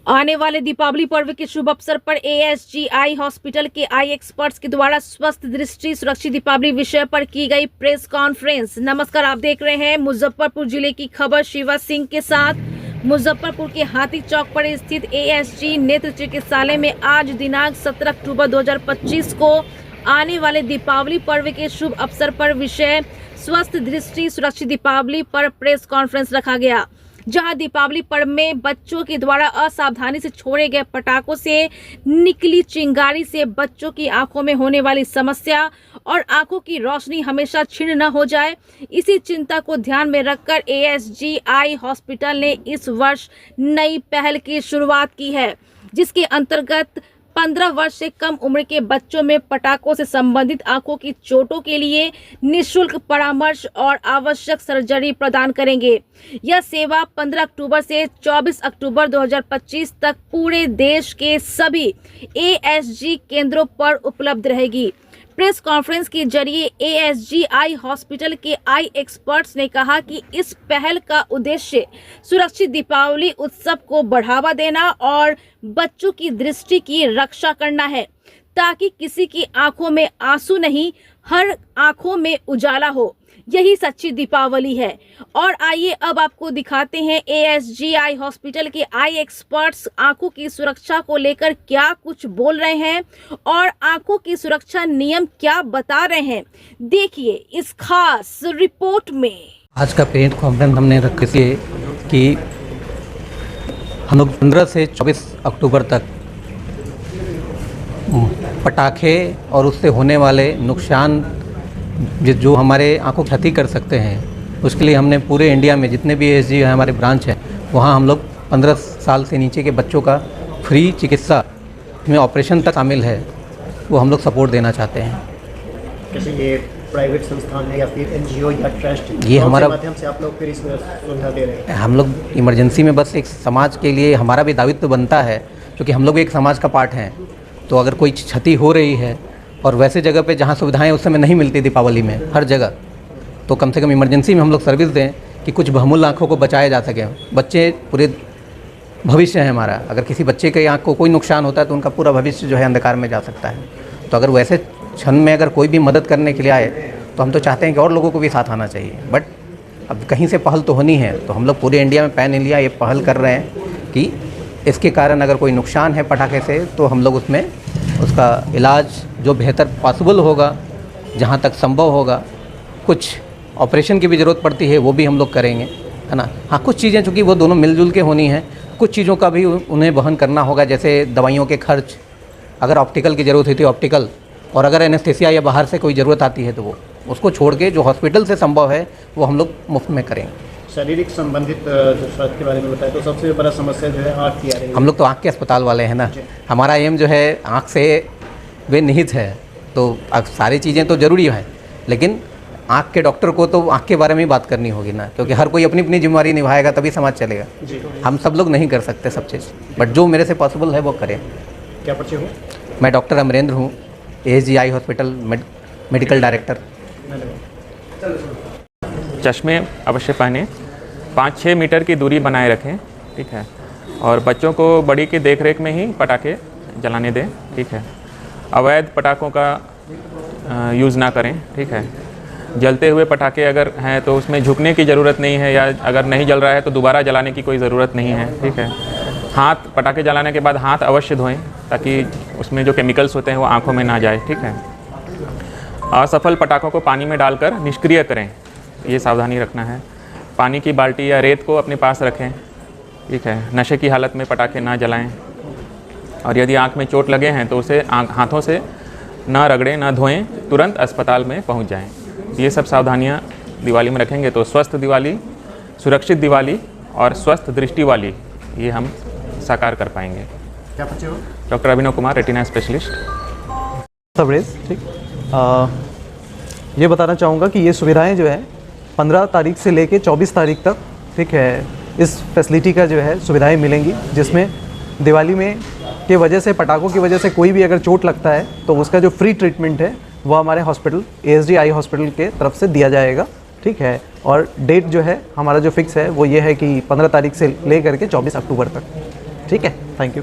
आने वाले दीपावली पर्व के शुभ अवसर पर एएसजी हॉस्पिटल के आई एक्सपर्ट्स के द्वारा स्वस्थ दृष्टि सुरक्षित दीपावली विषय पर की गई प्रेस कॉन्फ्रेंस। नमस्कार, आप देख रहे हैं मुजफ्फरपुर जिले की खबर शिवा सिंह के साथ। मुजफ्फरपुर के हाथी चौक पर स्थित एएसजी नेत्र चिकित्सालय में आज दिनांक 17 अक्टूबर 2025 को आने वाले दीपावली पर्व के शुभ अवसर पर विषय स्वस्थ दृष्टि सुरक्षित दीपावली पर प्रेस कॉन्फ्रेंस रखा गया, जहां दीपावली पर्व में बच्चों के द्वारा असावधानी से छोड़े गए पटाखों से निकली चिंगारी से बच्चों की आंखों में होने वाली समस्या और आंखों की रोशनी हमेशा क्षीण न हो जाए, इसी चिंता को ध्यान में रखकर एएसजी हॉस्पिटल ने इस वर्ष नई पहल की शुरुआत की है, जिसके अंतर्गत 15 वर्ष से कम उम्र के बच्चों में पटाखों से संबंधित आंखों की चोटों के लिए निःशुल्क परामर्श और आवश्यक सर्जरी प्रदान करेंगे। यह सेवा 15 अक्टूबर से 24 अक्टूबर 2025 तक पूरे देश के सभी एएसजी केंद्रों पर उपलब्ध रहेगी। प्रेस कॉन्फ्रेंस के जरिए एएसजी हॉस्पिटल के आई एक्सपर्ट्स ने कहा कि इस पहल का उद्देश्य सुरक्षित दीपावली उत्सव को बढ़ावा देना और बच्चों की दृष्टि की रक्षा करना है, ताकि किसी की आंखों में आंसू नहीं, हर आंखों में उजाला हो। यही सच्ची दीपावली है। और आइए अब आपको दिखाते हैं एएसजी हॉस्पिटल के आई एक्सपर्ट्स आंखों की सुरक्षा को लेकर क्या कुछ बोल रहे हैं और आंखों की सुरक्षा नियम क्या बता रहे हैं। देखिए इस खास रिपोर्ट में। आज का प्रेस कॉन्फ्रेंस हमने रखी है कि हम लोग 15 से 24 अक्टूबर तक पटाखे और उससे होने वाले नुकसान जो हमारे आंखों की क्षति कर सकते हैं, उसके लिए हमने पूरे इंडिया में जितने भी एएसजी हैं हमारे ब्रांच हैं, वहाँ हम लोग 15 साल से नीचे के बच्चों का फ्री चिकित्सा में ऑपरेशन तक शामिल है, वो हम लोग सपोर्ट देना चाहते हैं। कैसे ये प्राइवेट संस्थान है या फिर एनजीओ या ट्रस्ट, ये हमारा माध्यम से आप लोग फिर इसमें सुविधा दे रहे हैं? हम लोग इमरजेंसी में बस एक समाज के लिए हमारा भी दायित्व बनता है, क्योंकि हम लोग एक समाज का पार्ट हैं। तो अगर कोई क्षति हो रही है और वैसे जगह पे जहाँ सुविधाएं उस समय नहीं मिलती दीपावली में हर जगह, तो कम से कम इमरजेंसी में हम लोग सर्विस दें कि कुछ बहुमूल्य आँखों को बचाया जा सके। बच्चे पूरे भविष्य है हमारा, अगर किसी बच्चे के आँख को कोई नुकसान होता है तो उनका पूरा भविष्य जो है अंधकार में जा सकता है। तो अगर वैसे क्षण में अगर कोई भी मदद करने के लिए आए तो हम तो चाहते हैं कि और लोगों को भी साथ आना चाहिए। बट अब कहीं से पहल तो होनी है, तो हम लोग पूरे इंडिया में पैन इंडिया ये पहल कर रहे हैं कि इसके कारण अगर कोई नुकसान है पटाखे से तो हम लोग उसमें उसका इलाज जो बेहतर पॉसिबल होगा, जहाँ तक संभव होगा, कुछ ऑपरेशन की भी ज़रूरत पड़ती है वो भी हम लोग करेंगे, है ना। हाँ, कुछ चीज़ें चूँकि वो दोनों मिलजुल के होनी हैं, कुछ चीज़ों का भी उन्हें वहन करना होगा, जैसे दवाइयों के खर्च, अगर ऑप्टिकल की ज़रूरत होती है ऑप्टिकल, और अगर एनेस्थेसिया या बाहर से कोई ज़रूरत आती है तो वो उसको छोड़ के जो हॉस्पिटल से संभव है वो हम लोग मुफ्त में करेंगे। शारीरिक संबंधित जो स्वास्थ्य के बारे में बताएं तो सबसे बड़ा समस्या जो है आँख की आ रही है। हम लोग तो आँख के अस्पताल वाले हैं ना, हमारा एम जो है आँख से वे निहित है, तो सारी चीज़ें तो ज़रूरी हैं, लेकिन आँख के डॉक्टर को तो आँख के बारे में ही बात करनी होगी ना, क्योंकि हर कोई अपनी अपनी जिम्मेदारी निभाएगा तभी समाज चलेगा। हम सब लोग नहीं कर सकते सब चीज़, बट जो मेरे से पॉसिबल है वो करें। क्या परिचय हो? मैं डॉक्टर अमरेंद्र हूँ, एएसजी हॉस्पिटल मेडिकल डायरेक्टर। चश्मे अवश्य पहने, 5-6 मीटर की दूरी बनाए रखें, ठीक है, और बच्चों को बड़ी की देखरेख में ही पटाखे जलाने दें, ठीक है। अवैध पटाखों का यूज़ ना करें, ठीक है। जलते हुए पटाखे अगर हैं तो उसमें झुकने की ज़रूरत नहीं है, या अगर नहीं जल रहा है तो दोबारा जलाने की कोई ज़रूरत नहीं है, ठीक है। हाथ पटाखे जलाने के बाद हाथ अवश्य धोएं, ताकि उसमें जो केमिकल्स होते हैं वो आँखों में ना जाए, ठीक है। असफल पटाखों को पानी में डालकर निष्क्रिय करें, ये सावधानी रखना है। पानी की बाल्टी या रेत को अपने पास रखें, ठीक है। नशे की हालत में पटाखे ना जलाएं, और यदि आँख में चोट लगे हैं तो उसे हाथों से ना रगड़ें, ना धोएं, तुरंत अस्पताल में पहुंच जाएं। ये सब सावधानियां दिवाली में रखेंगे तो स्वस्थ दिवाली, सुरक्षित दिवाली और स्वस्थ दृष्टि वाली ये हम साकार कर पाएंगे। क्या परिचय हो? Doctor Abhinav Kumar, retina specialist. Subarrays, ठीक। ये बताना चाहूँगा कि ये सुविधाएं जो है 15 तारीख से लेके 24 तारीख तक, ठीक है, इस फैसिलिटी का जो है सुविधाएं मिलेंगी, जिसमें दिवाली में के वजह से, पटाखों की वजह से कोई भी अगर चोट लगता है तो उसका जो फ्री ट्रीटमेंट है वो हमारे हॉस्पिटल एएसजी हॉस्पिटल के तरफ से दिया जाएगा, ठीक है। और डेट जो है हमारा जो फिक्स है वो ये है कि 15 तारीख से ले करके 24 अक्टूबर तक। ठीक है, थैंक यू।